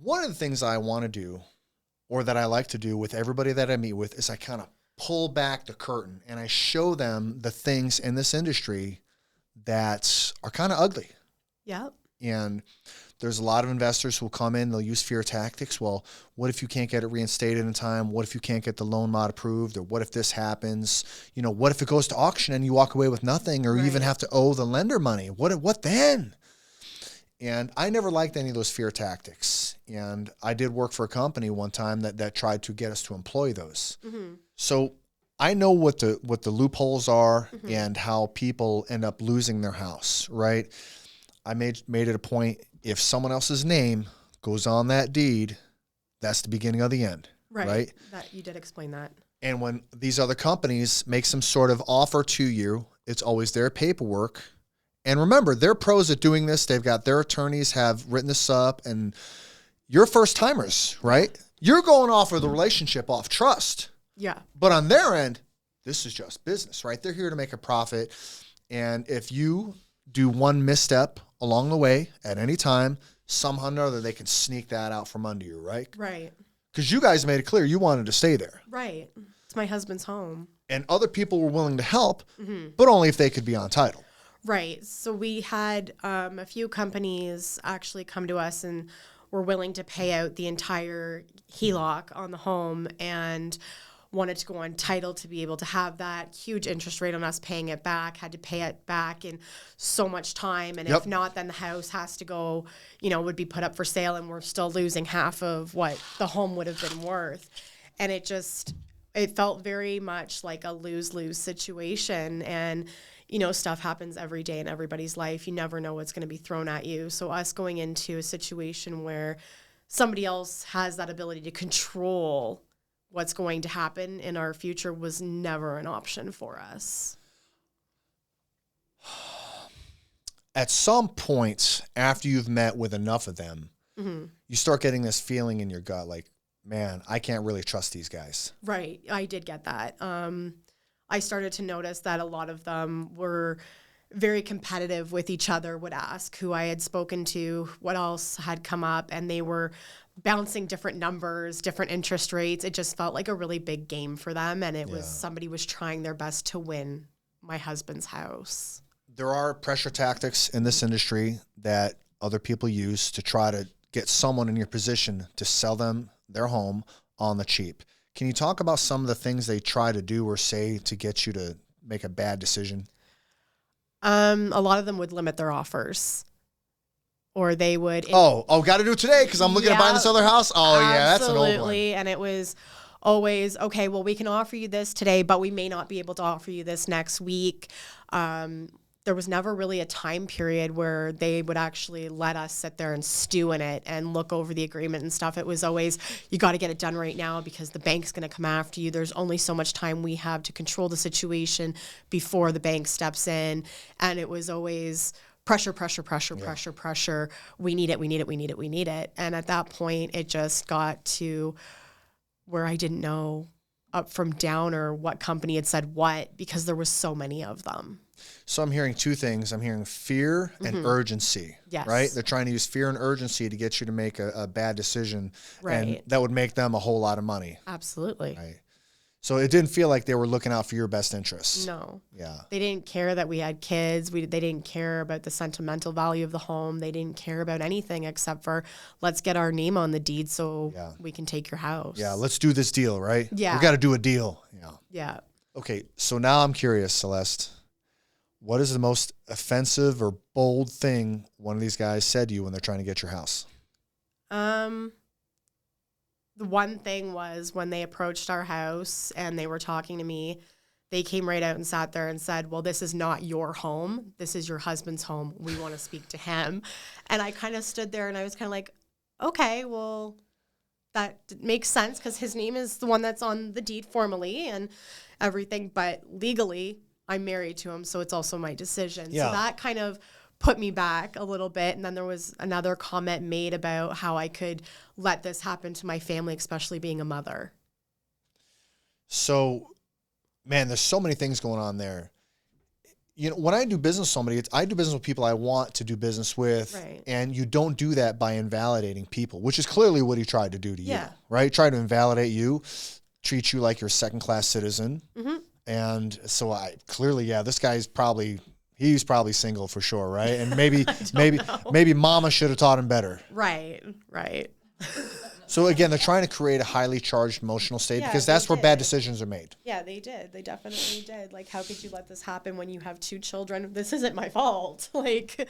One of the things I want to do, or that I like to do with everybody that I meet with, is I kind of pull back the curtain and I show them the things in this industry that are kind of ugly. Yep. And there's a lot of investors who will come in, they'll use fear tactics. Well, what if you can't get it reinstated in time? What if you can't get the loan mod approved? Or what if this happens? You know, what if it goes to auction and you walk away with nothing, or you even have to owe the lender money? What then? And I never liked any of those fear tactics. And I did work for a company one time that tried to get us to employ those. Mm-hmm. So I know what the loopholes are and how people end up losing their house, right? I made it a point, if someone else's name goes on that deed, that's the beginning of the end, right? That you did explain that. And when these other companies make some sort of offer to you, it's always their paperwork. And remember, they're pros at doing this. They've got their attorneys have written this up, and you're first timers, right? You're going off of the relationship off trust. Yeah. But on their end, this is just business, right? They're here to make a profit. And if you do one misstep along the way at any time, somehow or another, they can sneak that out from under you, right? Right. Because you guys made it clear you wanted to stay there. Right. It's my husband's home. And other people were willing to help, but only if they could be on title. Right. So we had a few companies actually come to us and were willing to pay out the entire HELOC on the home and wanted to go on title to be able to have that huge interest rate on us paying it back, had to pay it back in so much time. And if not, then the house has to go, would be put up for sale, and we're still losing half of what the home would have been worth. And it felt very much like a lose-lose situation. And, stuff happens every day in everybody's life. You never know what's going to be thrown at you. So us going into a situation where somebody else has that ability to control what's going to happen in our future was never an option for us. At some point, after you've met with enough of them, you start getting this feeling in your gut like, man, I can't really trust these guys. Right. I did get that. I started to notice that a lot of them were very competitive with each other, would ask who I had spoken to, what else had come up, and they were bouncing different numbers, different interest rates. It just felt like a really big game for them, and it was somebody was trying their best to win my husband's house. There are pressure tactics in this industry that other people use to try to get someone in your position to sell them their home on the cheap. Can you talk about some of the things they try to do or say to get you to make a bad decision? A lot of them would limit their offers. Or they would... got to do it today because I'm looking at buying this other house? Oh, yeah, that's an old one. Absolutely, and it was always, okay, well, we can offer you this today, but we may not be able to offer you this next week. There was never really a time period where they would actually let us sit there and stew in it and look over the agreement and stuff. It was always, you got to get it done right now because the bank's going to come after you. There's only so much time we have to control the situation before the bank steps in. And it was always... pressure. We need it. And at that point, it just got to where I didn't know up from down or what company had said what, because there was so many of them. So I'm hearing two things. I'm hearing fear and urgency, right? They're trying to use fear and urgency to get you to make a bad decision. Right. And that would make them a whole lot of money. Absolutely. Right. So it didn't feel like they were looking out for your best interests. No. Yeah. They didn't care that we had kids. They didn't care about the sentimental value of the home. They didn't care about anything except for, let's get our name on the deed so we can take your house. Yeah, let's do this deal, right? Yeah. We got to do a deal. Yeah. Yeah. Okay, so now I'm curious, Celeste. What is the most offensive or bold thing one of these guys said to you when they're trying to get your house? The one thing was when they approached our house and they were talking to me, they came right out and sat there and said, well, this is not your home. This is your husband's home. We want to speak to him. And I kind of stood there and I was kind of like, okay, well, that makes sense because his name is the one that's on the deed formally and everything. But legally, I'm married to him, so it's also my decision. Yeah. So that kind of put me back a little bit. And then there was another comment made about how I could let this happen to my family, especially being a mother. So, man, there's so many things going on there. you know, when I do business with somebody, I do business with people I want to do business with. Right. And you don't do that by invalidating people, which is clearly what he tried to do to Yeah. you, right? Try to invalidate you, treat you like you're a second-class citizen. Mm-hmm. And so this guy's he's probably single for sure, right? And maybe mama should have taught him better. Right. So again, they're trying to create a highly charged emotional state Yeah, because they that's where bad did. decisions are made. Yeah, they did. They definitely did. Like, how could you let this happen when you have 2 children? This isn't my fault. Like,